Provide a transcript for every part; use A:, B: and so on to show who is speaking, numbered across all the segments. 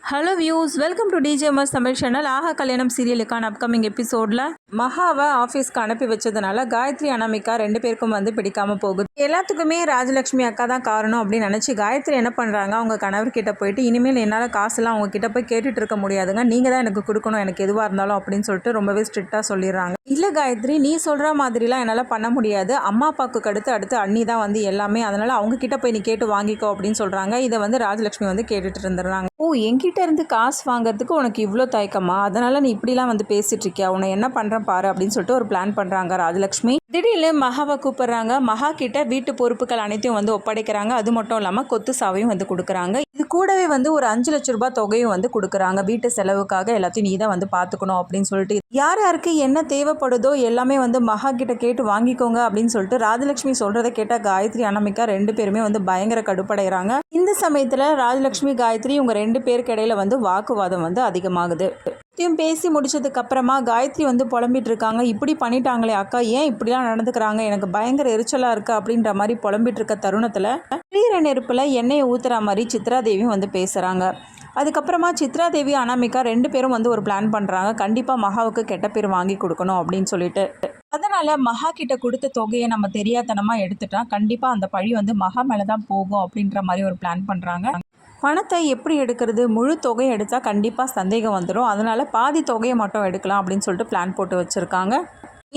A: Hello views, welcome to DJMS Tamil channel. Aaha Kalyanam சீரியலுக்கான upcoming எபிசோடில் மகாவை ஆஃபீஸ்க்கு அனுப்பி வச்சதுனால காயத்ரி அனாமிகா 2 பேருக்கும் பிடிக்காமல் போகுது. எல்லாத்துக்குமே ராஜலக்ஷ்மி அக்கா தான் காரணம் அப்படின்னு நினச்சி காயத்ரி என்ன பண்ணுறாங்க, அவங்க கணவர்கிட்ட போயிட்டு இனிமேல் என்னால் காசுலாம் அவங்க கிட்ட போய் கேட்டுட்டு இருக்க முடியாதுங்க, நீங்கள் தான் எனக்கு கொடுக்கணும், எனக்கு எதுவாக இருந்தாலும் அப்படின்னு சொல்லிட்டு ரொம்பவே ஸ்ட்ரிக்டாக சொல்லிடுறாங்க. இல்லை காயத்ரி, நீ சொல்கிற மாதிரிலாம் என்னால் பண்ண முடியாது, அம்மா அப்பாவுக்கு அடுத்து அண்ணி தான் எல்லாமே, அதனால் அவங்கக்கிட்ட போய் நீ கேட்டு வாங்கிக்கோ அப்படின்னு சொல்கிறாங்க. இதை ராஜலக்ஷ்மி கேட்டுட்டு இருந்துடுறாங்க. ஓ, என்கிட்ட இருந்து காசு வாங்குறதுக்கு உனக்கு இவ்வளோ தயக்கமா, அதனால் நீ இப்படிலாம் பேசிட்டு இருக்கியா, உன்னை என்ன பண்ணுறேன் பாரு அப்படின்னு சொல்லிட்டு ஒரு பிளான் பண்ணுறாங்க ராஜலக்ஷ்மி. திடீர்னு மகாவை கூப்பிடுறாங்க. மகா கிட்ட வீட்டு பொறுப்புகள் அனைத்தையும் ஒப்படைக்கிறாங்க. அது மட்டும் இல்லாமல் கொத்து சாவையும் கொடுக்குறாங்க. இது கூடவே ஒரு 5 லட்ச ரூபாய் தொகையும் கொடுக்குறாங்க. வீட்டு செலவுக்காக எல்லாத்தையும் நீ தான் பார்த்துக்கணும் அப்படின்னு சொல்லிட்டு, யார் யாருக்கு என்ன தேவைப்படுதோ எல்லாமே மகா கிட்ட கேட்டு வாங்கிக்கோங்க அப்படின்னு சொல்லிட்டு ராஜலட்சுமி சொல்றதை கேட்டால் காயத்ரி அனாமிகா 2 பேருமே பயங்கர கடுப்படைகிறாங்க. இந்த சமயத்தில் ராஜலட்சுமி காயத்ரி இவங்க 2 பேருக்கு இடையில வாக்குவாதம் அதிகமாகுது. பேசி முடிச்சதுக்கு அப்புறமா காயத்ரி புலம்பிட்டு இருக்காங்க. இப்படி பண்ணிட்டாங்களே அக்கா, ஏன் இப்படிலாம் நடந்துக்கிறாங்க, எனக்கு பயங்கர எரிச்சலாக இருக்குது அப்படின்ற மாதிரி புலம்பிட்டு இருக்க தருணத்தில் எரியிற நெருப்பில் எண்ணெயை ஊற்றுற மாதிரி சித்ரா தேவியும் பேசுகிறாங்க. அதுக்கப்புறமா சித்ரா தேவி அனாமிகா 2 பேரும் ஒரு பிளான் பண்ணுறாங்க. கண்டிப்பாக மகாவுக்கு கெட்ட பேர் வாங்கி கொடுக்கணும் அப்படின்னு சொல்லிட்டு, அதனால் மகா கிட்ட கொடுத்த தொகையை நம்ம தெரியாதனமாக எடுத்துட்டா கண்டிப்பாக அந்த பழி மகா மேலே தான் போகும் அப்படின்ற மாதிரி ஒரு பிளான் பண்ணுறாங்க. பணத்தை எப்படி எடுக்கிறது, முழு தொகையை எடுத்தால் கண்டிப்பாக சந்தேகம் வந்துடும், அதனால் பாதி தொகையை மட்டும் எடுக்கலாம் அப்படின்னு சொல்லிட்டு பிளான் போட்டு வச்சுருக்காங்க.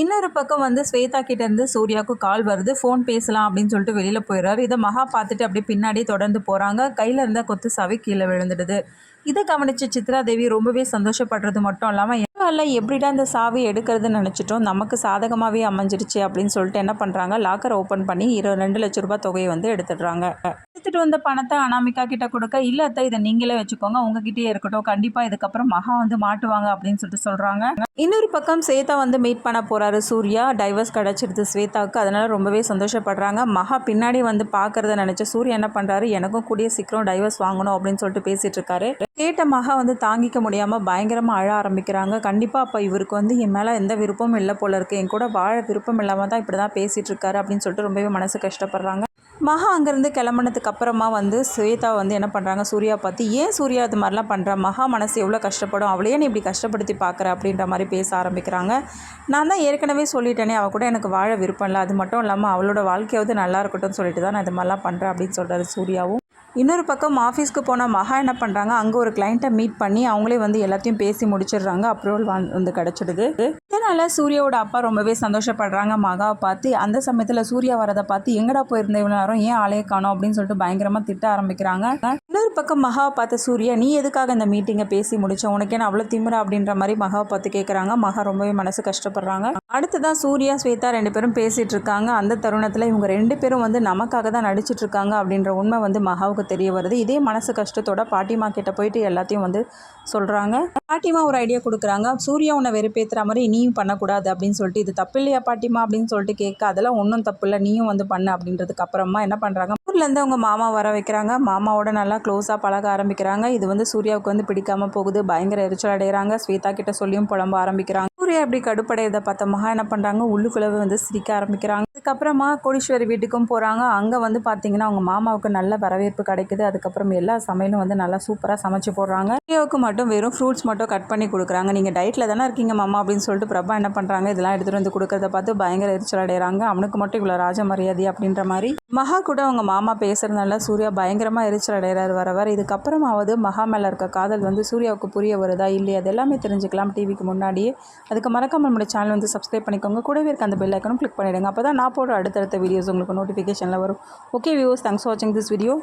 A: இன்னொரு பக்கம் ஸ்வேதா கிட்டேருந்து சூர்யாவுக்கு கால் வருது. ஃபோன் பேசலாம் அப்படின்னு சொல்லிட்டு வெளியில் போயிடுறாரு. இதை மகா பார்த்துட்டு அப்படியே பின்னாடி தொடர்ந்து போகிறாங்க. கையில் இருந்த கொத்து சாவி கீழே விழுந்துடுது. இதை கவனித்து சித்ரா தேவி ரொம்பவே சந்தோஷப்படுறது மட்டும் இல்லாமல், எப்படிடா இந்த சாவி எடுக்கிறதுன்னு நினச்சிட்டோம், நமக்கு சாதகமாகவே அமைஞ்சிருச்சு அப்படின்னு சொல்லிட்டு என்ன பண்ணுறாங்க, லாக்கரை ஓப்பன் பண்ணி 2 லட்ச ரூபாய் தொகையை எடுத்துடுறாங்க. எடுத்துகிட்டு வந்த பணத்தை அனாமிகா கிட்ட கொடுக்க, இல்லை அத்தை இதை நீங்களே வச்சுக்கோங்க, உங்ககிட்டயே இருக்கட்டும், கண்டிப்பாக இதுக்கப்புறம் மகா மாட்டுவாங்க அப்படின்னு சொல்லிட்டு சொல்கிறாங்க. இன்னொரு பக்கம் ஸ்வேதா மீட் பண்ண போகிறாரு சூர்யா. டைவர்ஸ் கிடச்சிருது ஸ்வேதாவுக்கு, அதனால் ரொம்பவே சந்தோஷப்படுறாங்க. மகா பின்னாடி பார்க்கறத நினச்ச சூர்யா என்ன பண்ணுறாரு, எனக்கும் கூடிய சீக்கிரம் டைவர்ஸ் வாங்கணும் அப்படின்னு சொல்லிட்டு பேசிகிட்டு இருக்காரு. கேட்ட மகா தாங்கிக்க முடியாமல் பயங்கரமாக அழ ஆரம்பிக்கிறாங்க. கண்டிப்பாக அப்போ இவருக்கு என் மேலே எந்த விருப்பமும் இல்லை போல இருக்குது, என் கூட வாழ விருப்பம் இல்லாமல் தான் இப்படி தான் பேசிகிட்டு இருக்காரு அப்படின்னு சொல்லிட்டு ரொம்பவே மனசு கஷ்டப்படுறாங்க. மகா அங்கேருந்து கிளம்புனதுக்கு அப்புறமா ஸ்வேதா என்ன பண்ணுறாங்க, சூர்யா பார்த்து, ஏன் சூர்யா அது மாதிரிலாம் பண்ணுறா, மகா மனசு எவ்வளோ கஷ்டப்படும், அவளையே நீ இப்படி கஷ்டப்படுத்தி பார்க்குற அப்படின்ற மாதிரி பேச ஆரம்பிக்கிறாங்க. நான் தான் ஏற்கனவே சொல்லிட்டேனே, அவள் கூட எனக்கு வாழ விருப்பம் இல்லை, அது மட்டும் இல்லாமல் அவளோட வாழ்க்கையாவது நல்லா இருக்கட்டும்னு சொல்லிட்டு தான் நான் இது மாதிரிலாம் பண்ணுறேன் அப்படின்னு சொல்கிறாரு சூர்யாவும். இன்னொரு பக்கம் ஆஃபீஸ்க்கு போனால் மகா என்ன பண்ணுறாங்க, அங்கே ஒரு கிளைண்ட்டை மீட் பண்ணி அவங்களே எல்லாத்தையும் பேசி முடிச்சிடுறாங்க. அப்ரூவல் கிடச்சிடுது. இதனால் சூர்யாவோட அப்பா ரொம்பவே சந்தோஷப்படுறாங்க மகாவை பார்த்து. அந்த சமயத்தில் சூர்யா வரதை பார்த்து, எங்கடா போயிருந்த இவ்வளோ நேரம், ஏன் ஆளையே காணோம் அப்படின்னு சொல்லிட்டு பயங்கரமாக திட்ட ஆரம்பிக்கிறாங்க. இன்னொரு பக்கம் மகாவை பார்த்து சூர்யா, நீ எதுக்காக இந்த மீட்டிங்கை பேசி முடிச்ச, உனக்கு என்ன அவ்வளோ திமிரா அப்படின்ற மாதிரி மகாவை பார்த்து கேட்குறாங்க. மகா ரொம்பவே மனசு கஷ்டப்படுறாங்க. அடுத்ததான் சூர்யா ஸ்வேதா 2 பேரும் பேசிகிட்டு இருக்காங்க. அந்த தருணத்தில் இவங்க 2 பேரும் நமக்காக தான் நடிச்சிட்டு இருக்காங்க அப்படின்ற உண்மை மகாவுக்கு தெரிய வருது. இதே மனசு கஷ்டத்தோட பாட்டிமா கிட்ட போயிட்டு எல்லாத்தையும் சொல்கிறாங்க. பாட்டிமா ஒரு ஐடியா கொடுக்குறாங்க. சூர்யா உன்னை வெறுப்பேற்றுற மாதிரி நீயும் பண்ணக்கூடாது அப்படின்னு சொல்லிட்டு, இது தப்பு இல்லையா பாட்டிமா அப்படின்னு சொல்லிட்டு கேட்க, அதெல்லாம் ஒன்றும் தப்பு இல்லை, நீயும் பண்ணு அப்படின்றதுக்கு அப்புறமா என்ன பண்ணுறாங்க, ஊர்லேருந்து அவங்க மாமா வர வைக்கிறாங்க. மாமாவோட நல்லா க்ளோஸாக பழக ஆரம்பிக்கிறாங்க. இது சூர்யாவுக்கு பிடிக்காமல் போகுது. பயங்கர எரிச்சல் அடைகிறாங்க. ஸ்வேதா கிட்ட சொல்லியும் புலம்ப ஆரம்பிக்கிறாங்க. சூர்யா இப்படி கடுப்படையதை பார்த்த மகா என்ன பண்ணுறாங்க, உள்ளுக்குள்ளவே சிரிக்க ஆரம்பிக்கிறாங்க. அதுக்கப்புறமா கோடீஸ்வரி வீட்டுக்கும் போகிறாங்க. அங்கே பார்த்தீங்கன்னா அவங்க மாமாவுக்கு நல்ல வரவேற்பு கிடைக்குது. அதுக்கப்புறம் எல்லா சமையலும் நல்லா சூப்பராக சமைச்சு போடுறாங்க. சூர்யாவுக்கு மட்டும் வெறும் ஃப்ரூட்ஸ் மட்டும் கட் பண்ணி கொடுக்குறாங்க. நீங்கள் டயட்டில் தானே இருக்கீங்க மாமா அப்படின்னு சொல்லிட்டு பிரபா என்ன பண்ணுறாங்க, இதெல்லாம் எடுத்துகிட்டு கொடுக்கறத பார்த்து பயங்கர எரிச்சல் அடைகிறாங்க. அவனுக்கு மட்டும் இவ்வளோ ராஜ மரியாதை அப்படின்ற மாதிரி மகா கூட அவங்க மாமா பேசுகிறதுனால சூர்யா பயங்கரமாக எரிச்சல் அடைகிறார் வர. இதுக்கப்புறமாவது மகா மேலே இருக்க காதல் சூர்யாவுக்கு புரிய வருதா இல்லையா, அது எல்லாமே தெரிஞ்சுக்கலாம் டிவிக்கு முன்னாடியே. அதுக்கு மறக்காம நம்மளோட சேனல் சப்ஸ்கிரைப் பண்ணிக்கோங்க. கூடவே இருக்க அந்த பெல் ஐக்கனும் கிளிக் பண்ணிவிடுங்க. அப்போ தான் நான் போடுற அடுத்தடுத்த வீடியோஸ் உங்களுக்கு நோட்டிஃபிகேஷனில் வரும். ஓகே வியூவர்ஸ், தேங்க்ஸ் ஃபார் வாட்சிங் திஸ் வீடியோ.